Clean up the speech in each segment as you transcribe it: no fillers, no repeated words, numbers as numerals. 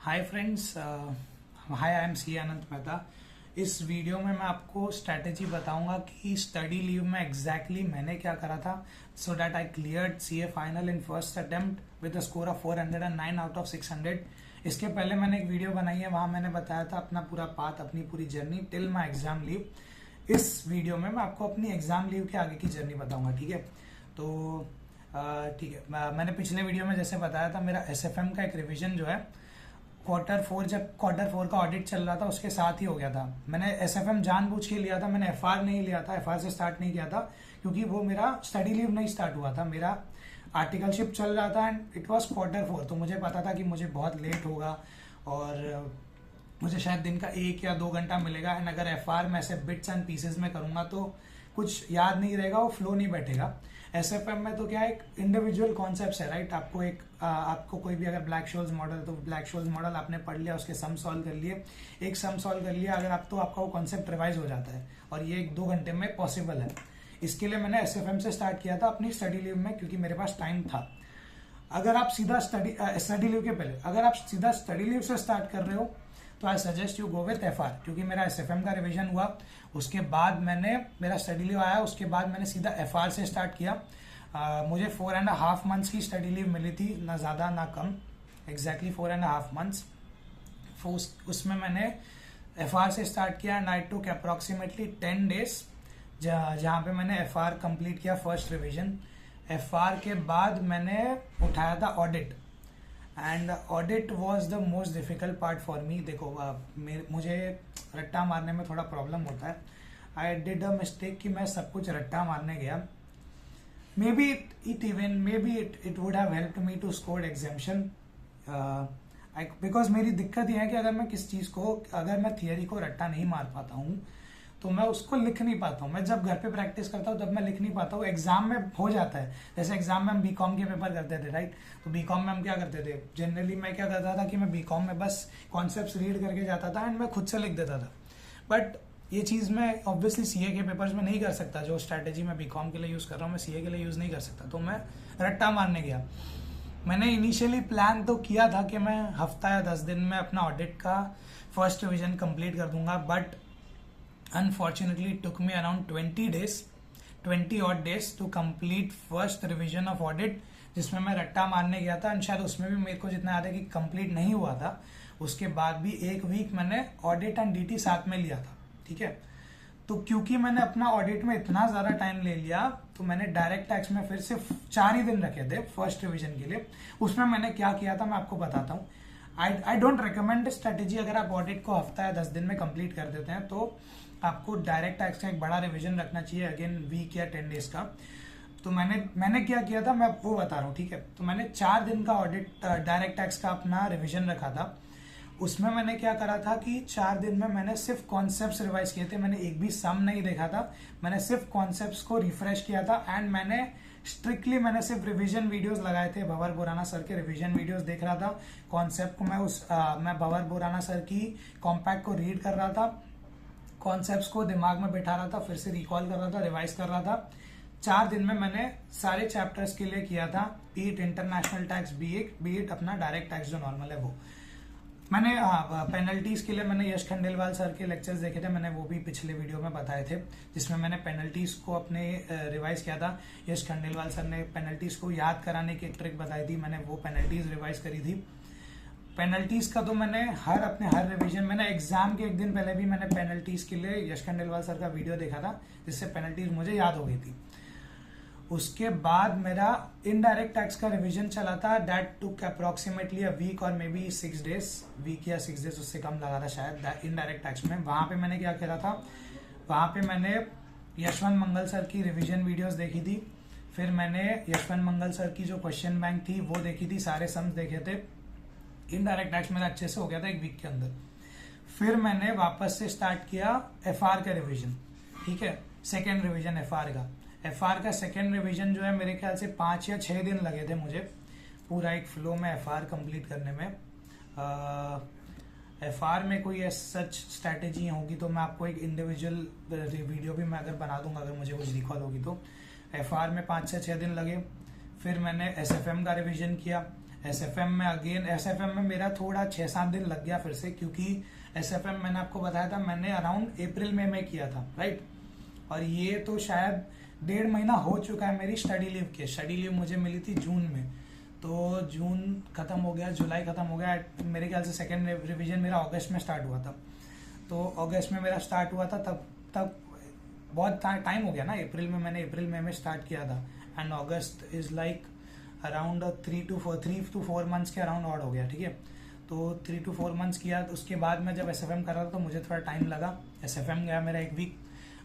Hi friends, hi I am C Anant Mehta. इस video में मैं आपको स्ट्रैटेजी बताऊंगा कि स्टडी लीव में एग्जैक्टली मैंने क्या करा था so that I cleared CA final in first attempt with a score of 409 out of 600। इसके पहले मैंने एक वीडियो बनाई है, वहां मैंने बताया था अपना पूरा पाथ, अपनी पूरी journey till my exam leave. इस वीडियो में मैं आपको अपनी एग्जाम लीव के आगे की जर्नी बताऊंगा। ठीक है, तो ठीक है, मैंने पिछले वीडियो में जैसे बताया था मेरा एसएफएम का एक रिवीजन जो है जब क्वार्टर फोर का ऑडिट चल रहा था उसके साथ ही हो गया था। मैंने एसएफएम जानबूझ के लिया था, मैंने एफआर नहीं लिया था, एफआर से स्टार्ट नहीं किया था क्योंकि वो मेरा स्टडी लीव नहीं स्टार्ट हुआ था, मेरा आर्टिकलशिप चल रहा था and it was quarter four. तो मुझे पता था कि मुझे बहुत लेट होगा और मुझे शायद दिन का 1 या 2 घंटा मिलेगा एंड अगर एफआर में ऐसे बिट्स एंड पीसेस में करूंगा तो कुछ याद नहीं रहेगा, वो फ्लो नहीं बैठेगा। एसएफएम में तो क्या एक इंडिविजुअल कॉन्सेप्ट है, राइट। आपको कोई भी अगर ब्लैक शोल्स मॉडल, तो ब्लैक शोल्स मॉडल आपने पढ़ लिया, उसके सम सॉल्व कर लिए, एक सम सॉल्व कर लिया अगर आप, तो आपका वो कॉन्सेप्ट रिवाइज हो जाता है और ये 1-2 घंटे में पॉसिबल है। इसके लिए मैंने एसएफएम से स्टार्ट किया था अपनी स्टडी लीव में क्योंकि मेरे पास टाइम था। अगर आप सीधा स्टडी लीव के पहले अगर आप सीधा स्टडी लीव से स्टार्ट कर रहे हो तो I suggest you go with FR, क्योंकि मेरा एसएफएम का रिवीजन हुआ, उसके बाद मेरा स्टडी लीव आया, उसके बाद मैंने सीधा एफआर से स्टार्ट किया। मुझे 4.5 मंथ्स की स्टडी लीव मिली थी, ना ज़्यादा ना कम, एग्जैक्टली 4.5 मंथ्स। उसमें मैंने एफआर से स्टार्ट किया and I took approximately 10 days जहाँ पे मैंने एफआर कंप्लीट किया फर्स्ट रिवीजन। एफआर के बाद मैंने उठाया था audit and audit was the most difficult part for me. देखो मुझे रट्टा मारने में थोड़ा प्रॉब्लम होता है। आई डिड अ मिस्टेक कि मैं सब कुछ रट्टा मारने गया। Maybe it would have helped me to score examination, because मेरी दिक्कत यह है कि अगर मैं किस चीज़ को, अगर मैं थियरी को रट्टा नहीं मार पाता हूँ तो मैं उसको लिख नहीं पाता हूँ। मैं जब घर पे प्रैक्टिस करता हूँ तब मैं लिख नहीं पाता हूँ, एग्जाम में हो जाता है। जैसे एग्जाम में हम बीकॉम के पेपर करते थे, राइट। तो बीकॉम में हम क्या करते थे, जनरली मैं क्या करता था कि मैं बीकॉम में बस कॉन्सेप्ट्स रीड करके जाता था एंड मैं खुद से लिख देता था। बट ये चीज़ मैं ऑब्वियसली सीए के पेपर्स में नहीं कर सकता। जो स्ट्रैटेजी मैं बीकॉम के लिए यूज़ कर रहा हूँ मैं सीए के लिए यूज़ नहीं कर सकता, तो मैं रट्टा मारने गया। मैंने इनिशियली प्लान तो किया था कि मैं हफ्ता या 10 दिन में अपना ऑडिट का फर्स्ट रिविजन कंप्लीट कर दूंगा, but unfortunately it took me around 20 odd days to complete first revision of audit, जिसमें मैं रट्टा मारने गया था एंड शायद उसमें भी मेरे को जितना याद है कि कंप्लीट नहीं हुआ था। उसके बाद भी 1 वीक मैंने ऑडिट एंड डीटी साथ में लिया था। ठीक है, तो क्योंकि मैंने अपना ऑडिट में इतना ज्यादा टाइम ले लिया तो मैंने डायरेक्ट टैक्स में फिर सिर्फ 4 ही दिन रखे थे फर्स्ट रिविजन के लिए। उसमें मैंने क्या किया था मैं आपको बताता हूँ। I don't recommend strategy. अगर आप ऑडिट को हफ्ता या 10 दिन में कंप्लीट कर देते हैं तो आपको डायरेक्ट टैक्स का एक बड़ा रिवीजन रखना चाहिए, अगेन वीक या 10 डेज का। तो मैंने क्या किया था मैं वो बता रहा हूँ। ठीक है, तो मैंने 4 दिन का ऑडिट डायरेक्ट टैक्स का अपना रिवीजन रखा था। उसमें मैंने क्या करा था कि 4 दिन में मैंने सिर्फ कॉन्सेप्ट्स रिवाइज किए थे, मैंने एक भी सम नहीं देखा था, मैंने सिर्फ कॉन्सेप्ट्स को रिफ्रेश किया था एंड मैंने सिर्फ रिवीजन वीडियोस लगाए थे। भंवर बोराना सर के रिवीजन वीडियोस देख रहा था। कॉन्सेप्ट को मैं भंवर बोराना सर की कॉम्पैक्ट को रीड कर रहा था, कॉन्सेप्ट्स को दिमाग में बैठा रहा था, फिर से रिकॉल कर रहा था, रिवाइज कर रहा था। 4 दिन में मैंने सारे चैप्टर्स के लिए किया था, B it international tax, B it अपना डायरेक्ट टैक्स जो नॉर्मल है वो। मैंने पेनल्टीज के लिए मैंने यश खंडेलवाल सर के लेक्चर्स देखे थे, मैंने वो भी पिछले वीडियो में बताए थे, जिसमें मैंने पेनल्टीज को अपने रिवाइज किया था। यश खंडेलवाल सर ने पेनल्टीज को याद कराने की एक ट्रिक बताई थी, मैंने वो पेनल्टीज रिवाइज करी थी। पेनल्टीज का तो मैंने हर रिवीजन, मैंने एग्जाम के 1 दिन पहले भी मैंने पेनल्टीज के लिए यश खंडेलवाल सर का वीडियो देखा था, जिससे पेनल्टीज मुझे याद हो गई थी। उसके बाद मेरा इनडायरेक्ट टैक्स का रिवीजन चला था, that took approximately a week और मे बी 6 डेज, वीक या 6 डेज उससे कम लगा था शायद इनडायरेक्ट टैक्स में। वहां पे मैंने क्या किया था, वहां पे मैंने यशवंत मंगल सर की रिवीजन वीडियोस देखी थी, फिर मैंने यशवंत मंगल सर की जो क्वेश्चन बैंक थी वो देखी थी, सारे सम्स देखे थे। इनडायरेक्ट टैक्स मेरा अच्छे से हो गया था 1 वीक के अंदर। फिर मैंने वापस से स्टार्ट किया एफआर का रिवीजन। ठीक है, सेकेंड रिवीजन एफआर का सेकेंड रिवीजन जो है मेरे ख्याल से 5 या 6 दिन लगे थे मुझे पूरा एक फ्लो में एफआर कंप्लीट करने में। एफआर में कोई सच स्ट्रैटेजी होगी तो मैं आपको एक इंडिविजुअल वीडियो भी मैं अगर बना दूंगा, अगर मुझे कुछ रिकॉल होगी तो। एफआर में 5 से 6 दिन लगे। फिर मैंने एसएफएम का रिवीजन किया। एसएफएम में अगेन एसएफएम में मेरा थोड़ा 6-7 दिन लग गया फिर से, क्योंकि एसएफएम मैंने आपको बताया था मैंने अराउंड अप्रैल में किया था, राइट। और ये तो शायद 1.5 महीना हो चुका है मेरी स्टडी लीव के। स्टडी लीव मुझे मिली थी जून में, तो जून खत्म हो गया, जुलाई खत्म हो गया, मेरे ख्याल से सेकेंड रिवीजन मेरा अगस्त में स्टार्ट हुआ था। तो अगस्त में मेरा स्टार्ट हुआ था, तब बहुत टाइम हो गया ना। अप्रैल में मैंने अप्रैल में स्टार्ट किया था, and August is like around 3 to 4 months के अराउंड ऑड हो गया, ठीक है। तो 3 to 4 मंथ्स किया, तो उसके बाद मैं जब एसएफएम कर रहा था तो मुझे थोड़ा टाइम लगा। एसएफएम गया मेरा 1 वीक,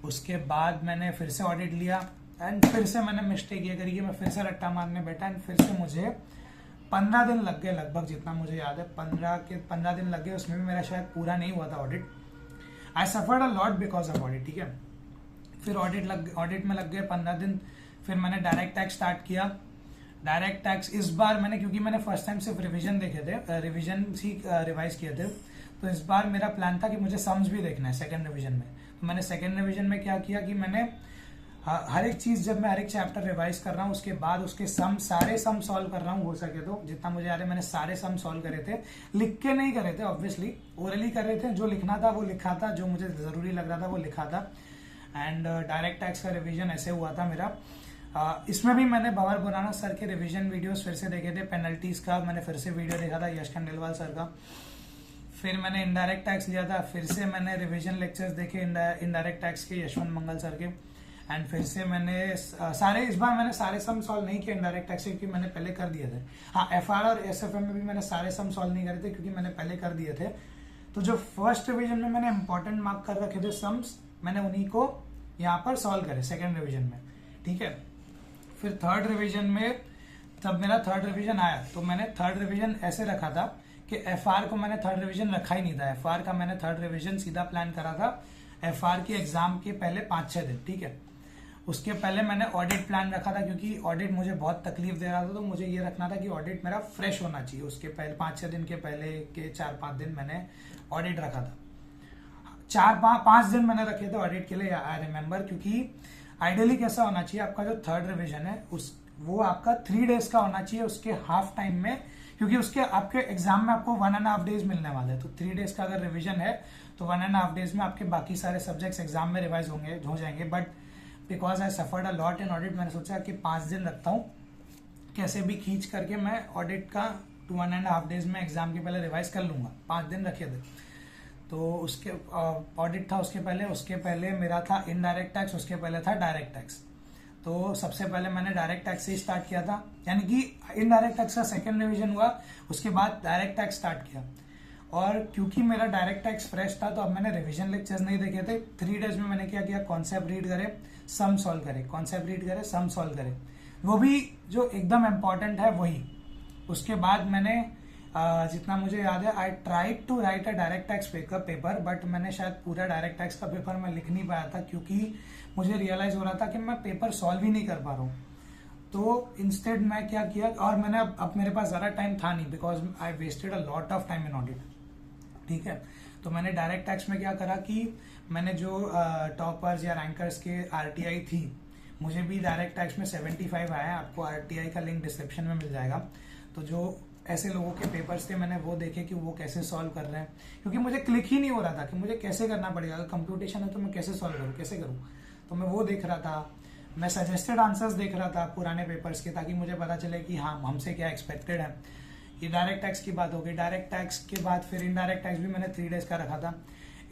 उसके बाद मैंने फिर से ऑडिट लिया, एंड फिर से मैंने मिस्टेक ये करी कि मैं फिर से रट्टा मारने बैठा, एंड फिर से मुझे 15 दिन लग गए लगभग, जितना मुझे याद है 15 दिन लग गए। उसमें भी मेरा शायद पूरा नहीं हुआ था audit. I suffered a lot because of audit, ठीक है। फिर ऑडिट में लग गए 15 दिन। फिर मैंने डायरेक्ट टैक्स स्टार्ट किया। डायरेक्ट टैक्स इस बार मैंने, क्योंकि मैंने फर्स्ट टाइम सिर्फ रिवीजन देखे थे, रिवीजन ही रिवाइज किए थे, तो इस बार मेरा प्लान था कि मुझे सम्स भी देखना है सेकेंड रिवीजन में। तो मैंने सेकेंड रिवीजन में क्या किया कि मैंने हर एक चीज, जब मैं हर एक चैप्टर रिवाइज कर रहा हूँ उसके बाद उसके सारे सम सॉल्व कर रहा हूँ, हो सके तो जितना मुझे याद है मैंने सारे सम सॉल्व करे थे। लिख के नहीं करे थे, ऑब्वियसली ओरली कर रहे थे, जो लिखना था वो लिखा था, जो मुझे जरूरी लग रहा था वो लिखा था। एंड डायरेक्ट टैक्स का रिवीजन ऐसे हुआ था मेरा। इसमें भी मैंने भंवर खुराना सर के रिवीजन वीडियोस फिर से देखे थे। पेनल्टीज का मैंने फिर से वीडियो देखा था यश खंडेलवाल सर का। फिर मैंने इनडायरेक्ट टैक्स लिया था, फिर से मैंने रिवीजन लेक्चर्स देखे इनडायरेक्ट टैक्स के यशवंत मंगल सर के। एंड फिर से मैंने इस बार मैंने सारे सम सॉल्व नहीं किए इनडायरेक्ट टैक्स के, क्योंकि मैंने पहले कर दिए थे। हाँ, एफआर और एसएफएम में भी मैंने सारे सम सॉल्व नहीं करे थे, क्योंकि मैंने पहले कर दिए थे। तो जो फर्स्ट रिवीजन में मैंने इंपॉर्टेंट मार्क कर रखे थे सम्स, मैंने उन्हीं को यहाँ पर सॉल्व करे सेकेंड रिवीजन में, ठीक है। फिर थर्ड रिवीजन में, तब मेरा थर्ड रिवीजन आया, तो मैंने थर्ड रिवीजन ऐसे रखा था कि एफआर को मैंने थर्ड रिवीजन रखा ही नहीं था। एफआर का मैंने थर्ड रिवीजन सीधा प्लान करा था एफआर के एग्जाम के पहले 5-6 दिन, ठीक है। उसके पहले मैंने ऑडिट प्लान रखा था, क्योंकि ऑडिट मुझे बहुत तकलीफ दे रहा था, तो मुझे ये रखना था कि ऑडिट मेरा फ्रेश होना चाहिए। उसके पहले 5-6 दिन के पहले के 4-5 दिन मैंने ऑडिट रखा था। 4-5 दिन मैंने रखे थे ऑडिट के लिए, आई रिमेम्बर। क्योंकि आइडियली कैसा होना चाहिए आपका जो थर्ड रिवीजन है वो आपका 3 डेज का होना चाहिए उसके हाफ टाइम में, क्योंकि उसके आपके एग्जाम में आपको 1.5 डेज मिलने वाले हैं। तो 3 डेज का अगर रिवीजन है तो 1.5 डेज में आपके बाकी सारे सब्जेक्ट्स एग्जाम में रिवाइज हो जाएंगे। But because I suffered a lot in audit, मैंने सोचा कि 5 दिन रखता हूँ, कैसे भी खींच करके मैं ऑडिट का 1.5 डेज में एग्जाम के पहले रिवाइज कर लूंगा। 5 दिन रखे थे। तो उसके ऑडिट था उसके पहले मेरा था इनडायरेक्ट टैक्स, उसके पहले था डायरेक्ट टैक्स। तो सबसे पहले मैंने डायरेक्ट टैक्स से स्टार्ट किया था, यानी कि इनडायरेक्ट टैक्स का सेकंड रिवीजन हुआ, उसके बाद डायरेक्ट टैक्स स्टार्ट किया। और क्योंकि मेरा डायरेक्ट टैक्स फ्रेश था, तो अब मैंने रिवीजन लेक्चर्स नहीं देखे थे। 3 डेज में मैंने क्या किया, कॉन्सेप्ट रीड करे, सम सॉल्व करे, कॉन्सेप्ट रीड करे, सम सॉल्व करे, वो भी जो एकदम इम्पॉर्टेंट है वही। उसके बाद मैंने जितना मुझे याद है, I tried to write a direct tax paper, but मैंने शायद पूरा डायरेक्ट टैक्स का पेपर मैं लिख नहीं पाया था, क्योंकि मुझे रियलाइज हो रहा था कि मैं पेपर सॉल्व ही नहीं कर पा रहा हूँ। तो इंस्टेड मैं क्या किया, और मैंने अब मेरे पास ज़्यादा टाइम था नहीं, because I wasted a lot of time in audit, ठीक है। तो मैंने डायरेक्ट टैक्स में क्या करा कि मैंने जो टॉपर्स या रैंकर्स के आरटीआई थी, मुझे भी डायरेक्ट टैक्स में 75 आया है। आपको आरटीआई का लिंक डिस्क्रिप्शन में मिल जाएगा। तो जो ऐसे लोगों के पेपर्स थे, मैंने वो देखे कि वो कैसे सॉल्व कर रहे हैं, क्योंकि मुझे क्लिक ही नहीं हो रहा था कि मुझे कैसे करना पड़ेगा। अगर कंप्यूटेशन है तो मैं कैसे सॉल्व करूँ, कैसे करूँ। तो मैं वो देख रहा था, मैं सजेस्टेड आंसर्स देख रहा था पुराने पेपर्स के, ताकि मुझे पता चले कि हाँ हमसे क्या एक्सपेक्टेड है। ये डायरेक्ट टैक्स की बात हो गई। डायरेक्ट टैक्स के बाद फिर इनडायरेक्ट टैक्स भी मैंने 3 डेज का रखा था।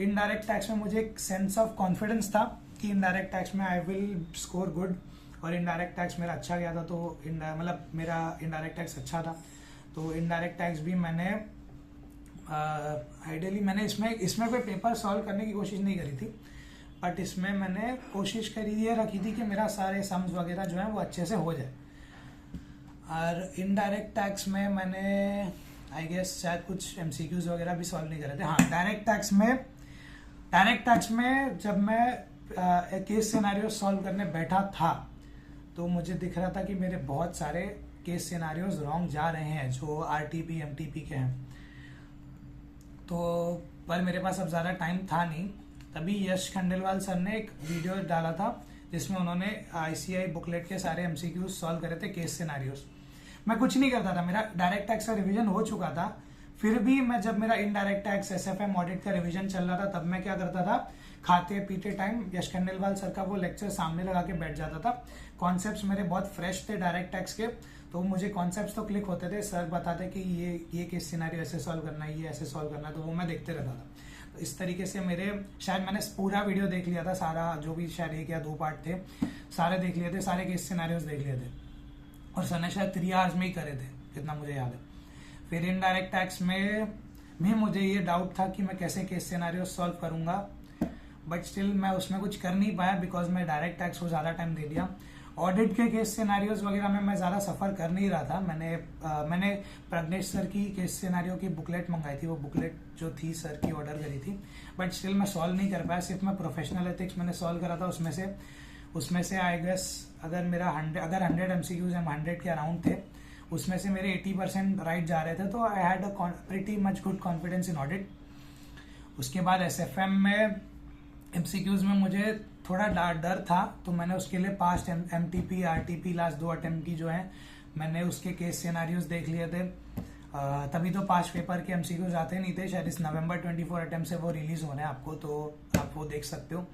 इनडायरेक्ट टैक्स में मुझे एक सेंस ऑफ कॉन्फिडेंस था कि इनडायरेक्ट टैक्स में आई विल स्कोर गुड, और इनडायरेक्ट टैक्स मेरा अच्छा गया था। तो मतलब मेरा इनडायरेक्ट टैक्स अच्छा था। तो इनडायरेक्ट टैक्स भी मैंने आइडियली मैंने इसमें कोई पेपर सॉल्व करने की कोशिश नहीं करी थी, बट इसमें मैंने कोशिश करी ये रखी थी कि मेरा सारे सम्स वगैरह जो है वो अच्छे से हो जाए। और इनडायरेक्ट टैक्स में मैंने आई गेस शायद कुछ एमसीक्यूज वगैरह भी सॉल्व नहीं करे थे। हाँ, डायरेक्ट टैक्स में जब मैं केस सिनेरियो सॉल्व करने बैठा था, तो मुझे दिख रहा था कि मेरे बहुत सारे केस सिनेरियोज रॉन्ग जा रहे हैं, जो आरटीपी एमटीपी के हैं। तो पर मेरे पास अब ज़्यादा टाइम था नहीं, तभी यश खंडेलवाल सर ने एक वीडियो डाला था जिसमें उन्होंने आईसीआई बुकलेट के सारे एमसीक्यूज सॉल्व करे थे, केस सिनेरियोज। मैं कुछ नहीं करता था, मेरा डायरेक्ट टैक्स का रिवीजन हो चुका था, फिर भी मैं जब मेरा इनडायरेक्ट टैक्स एसएफएम ऑडिट का रिवीजन चल रहा था तब मैं क्या करता था, खाते पीते टाइम यश खंडेलवाल सर का वो लेक्चर सामने लगा के बैठ जाता था। कॉन्सेप्ट्स मेरे बहुत फ्रेश थे डायरेक्ट टैक्स के, तो मुझे कॉन्सेप्ट्स तो क्लिक होते थे, सर बताते कि ये केस सिनेरियो ऐसे सॉल्व करना है, ये ऐसे सॉल्व करना है, तो वो मैं देखते रहता था। तो इस तरीके से मेरे, शायद मैंने पूरा वीडियो देख लिया था, सारा जो भी शायद 1 या 2 पार्ट थे सारे देख लिए थे, सारे केस सिनेरियोज देख लिए थे, और सर ने शायद 3 आवर्स में ही करे थे जितना मुझे याद है। फिर इनडायरेक्ट टैक्स में भी मुझे ये डाउट था कि मैं कैसे केस सिनेरियो सॉल्व करूंगा, बट स्टिल मैं उसमें कुछ कर नहीं पाया बिकॉज मैं डायरेक्ट टैक्स को ज़्यादा टाइम दे दिया। ऑडिट के केस सिनेरियोज वगैरह में मैं ज़्यादा सफ़र कर नहीं रहा था। मैंने प्रज्ञेश सर की केस सिनेरियो की बुकलेट मंगाई थी, वो बुकलेट जो थी सर की ऑर्डर करी थी, बट स्टिल मैं सॉल्व नहीं कर पाया। सिर्फ मैं प्रोफेशनल एथिक्स मैंने सॉल्व करा था, उसमें से आई गेस अगर 100 MCQs हैं, 100 के अराउंड थे, उसमें से मेरे 80% राइट जा रहे थे, तो I had a pretty much good confidence in audit. उसके बाद एसएफएम में MCQs में मुझे थोड़ा डर था, तो मैंने उसके लिए past MTP RTP last 2 attempt की जो है मैंने उसके केस सिनेरियोज देख लिए थे। तभी तो पास्ट पेपर के MCQs आते नहीं थे, शायद इस नवंबर 24 अटेम्प्ट से वो रिलीज हो रहे हैं आपको, तो आप वो देख सकते हो।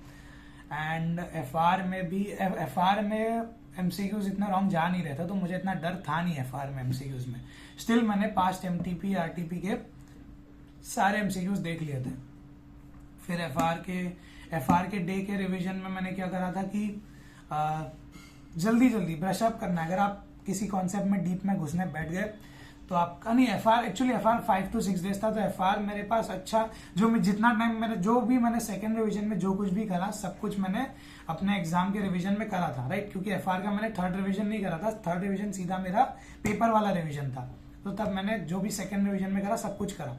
एंड FR में MCQs इतना रॉन्ग जा नहीं रहता, तो मुझे इतना डर था नहीं FR में MCQs में। स्टिल मैंने पास्ट MTP RTP के सारे MCQs देख लिए थे। फिर FR के डे के रिवीजन में मैंने क्या करा था कि जल्दी ब्रश अप करना है। अगर आप किसी कॉन्सेप्ट में डीप में घुसने बैठ गए तो आपका नहीं, FR 5 to 6 डेज था, तो FR मेरे पास अच्छा, जितना टाइम मैंने सेकेंड रिवीजन में जो कुछ भी करा सब कुछ मैंने अपने एग्जाम के रिवीजन में करा था, राइट। क्योंकि FR का मैंने थर्ड रिवीजन नहीं करा था, थर्ड रिवीजन सीधा मेरा पेपर वाला रिवीजन था, तो तब मैंने जो भी सेकेंड रिवीजन में करा सब कुछ करा।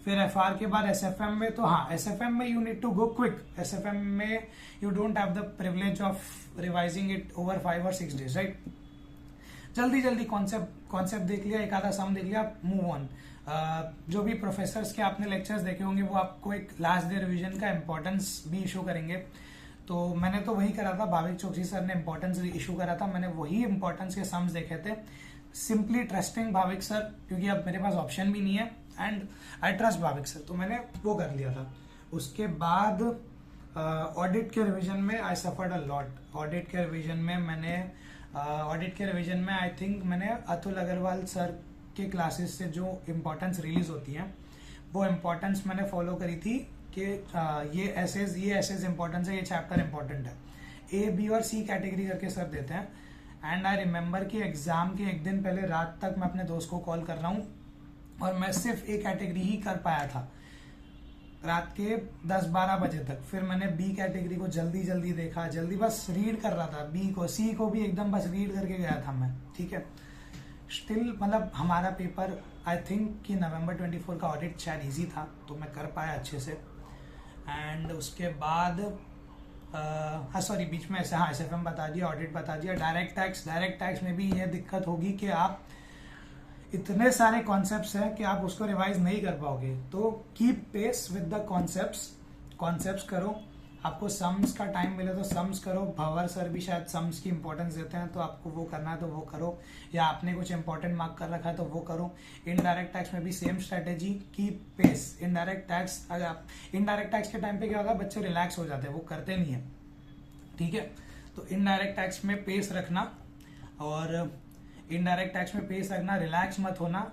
फिर FR के बाद SFM में, तो हाँ SFM में you need to go quick. SFM में you don't have the privilege of revising it over 5 or 6 days, right. जल्दी कॉन्सेप्ट देख लिया, एक आधा सम देख लिया, मूव ऑन। जो भी प्रोफेसर्स के आपने लेक्चर्स देखे होंगे वो आपको एक लास्ट डे रिवीजन का इंपॉर्टेंस भी इशू करेंगे, तो मैंने तो वही करा था। भाविक चौकसी सर ने इंपॉर्टेंस इशू करा था, मैंने वही इंपॉर्टेंस के सम्स देखे थे, सिंपली ट्रस्टिंग भाविक सर, क्योंकि अब मेरे पास ऑप्शन भी नहीं है and I trust Bhavik sir, तो मैंने वो कर लिया था। उसके बाद ऑडिट के रिवीजन में I suffered a lot. Audit के रिवीजन में आई थिंक मैंने अतुल अग्रवाल सर के क्लासेस से जो इम्पोर्टेंस रिलीज होती है वो इम्पोर्टेंस मैंने फॉलो करी थी कि ये एसेज इम्पोर्टेंस है, ये चैप्टर इम्पोर्टेंट है। A, B और C कैटेगरी करके सर देते हैं। एंड आई रिमेंबर कि एग्जाम के एक दिन पहले रात तक मैं अपने दोस्त को कॉल कर रहा हूँ और मैं सिर्फ A कैटेगरी ही कर पाया था रात के 10-12 बजे तक। फिर मैंने B कैटेगरी को जल्दी देखा, बस रीड कर रहा था। B को, C को भी एकदम बस रीड करके गया था मैं, ठीक है। स्टिल मतलब हमारा पेपर आई थिंक कि नवंबर 24 का ऑडिट शायद इजी था, तो मैं कर पाया अच्छे से। एंड उसके बाद बीच में SFM बता दिया, ऑडिट बता दिया। डायरेक्ट टैक्स में भी ये दिक्कत होगी कि आप इतने सारे कॉन्सेप्ट्स हैं कि आप उसको रिवाइज नहीं कर पाओगे, तो keep pace with the concepts करो। आपको सम्स का टाइम मिले तो सम्स करो। भंवर सर भी शायद सम्स की इंपॉर्टेंस देते हैं, तो आपको वो करना है तो वो करो, या आपने कुछ इंपॉर्टेंट मार्क कर रखा है तो वो करो। इनडायरेक्ट टैक्स में भी same strategy, keep pace. Indirect tax के टाइम पे क्या होगा, बच्चे रिलैक्स हो जाते हैं, वो करते नहीं है, ठीक है। तो इनडायरेक्ट टैक्स में पेस रखना, और इनडायरेक्ट टैक्स में पेस रखना, रिलैक्स मत होना।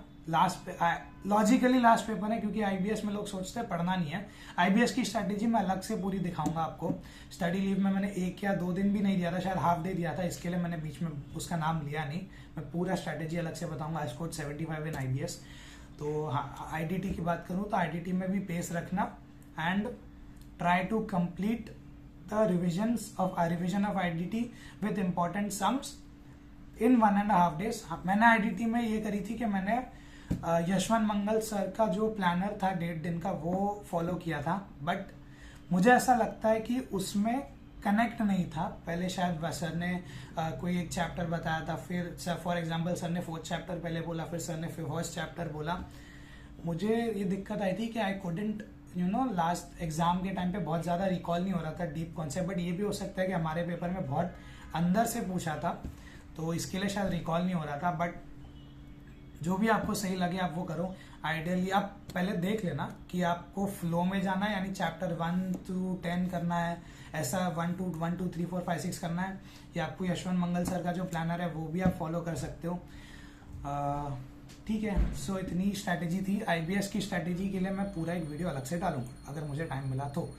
लॉजिकली लास्ट पेपर है, क्योंकि IBS में लोग सोचते हैं पढ़ना नहीं है। IBS की स्ट्रैटेजी मैं अलग से पूरी दिखाऊंगा आपको। स्टडी लीव में मैंने 1 या 2 दिन भी नहीं दिया था, शायद हाफ डे दिया था, इसके लिए मैंने बीच में उसका नाम लिया नहीं। मैं पूरा स्ट्रैटेजी अलग से बताऊंगा। I scored 75 in IBS। तो हाँ, IDT की बात करूँ तो IDT में भी पेस रखना and try to complete the revision of IDT with important sums in 1.5 days। मैंने IDT में ये करी थी कि मैंने यशवंत मंगल सर का जो प्लानर था 1.5 दिन का वो फॉलो किया था, बट मुझे ऐसा लगता है कि उसमें कनेक्ट नहीं था। पहले शायद सर ने कोई एक चैप्टर बताया था, फिर फॉर एग्जांपल सर ने 4th चैप्टर पहले बोला, फिर सर ने 1st चैप्टर बोला। मुझे ये दिक्कत आई थी कि आई कुडंट लास्ट एग्जाम के टाइम पे बहुत ज़्यादा रिकॉल नहीं हो रहा था डीप कॉन्सेप्ट, बट ये भी हो सकता है कि हमारे पेपर में बहुत अंदर से पूछा था, तो इसके लिए शायद रिकॉल नहीं हो रहा था। बट जो भी आपको सही लगे आप वो करो। आइडियली आप पहले देख लेना कि आपको फ्लो में जाना है, यानी चैप्टर 1 to 10 करना है, ऐसा 1 to 3 4 5 6 करना है, या आपको यशवंत मंगल सर का जो प्लानर है वो भी आप फॉलो कर सकते हो। ठीक है, सो इतनी स्ट्रैटेजी थी। आईबीएस की स्ट्रैटेजी के लिए मैं पूरा एक वीडियो अलग से डालूंगा अगर मुझे टाइम मिला तो।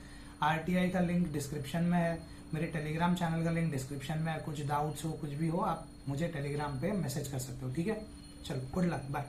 आरटीआई का लिंक डिस्क्रिप्शन में है, मेरे टेलीग्राम चैनल का लिंक डिस्क्रिप्शन में है। कुछ डाउट्स हो, कुछ भी हो, आप मुझे टेलीग्राम पे मैसेज कर सकते हो। ठीक है, चलो, गुड लक, बाय।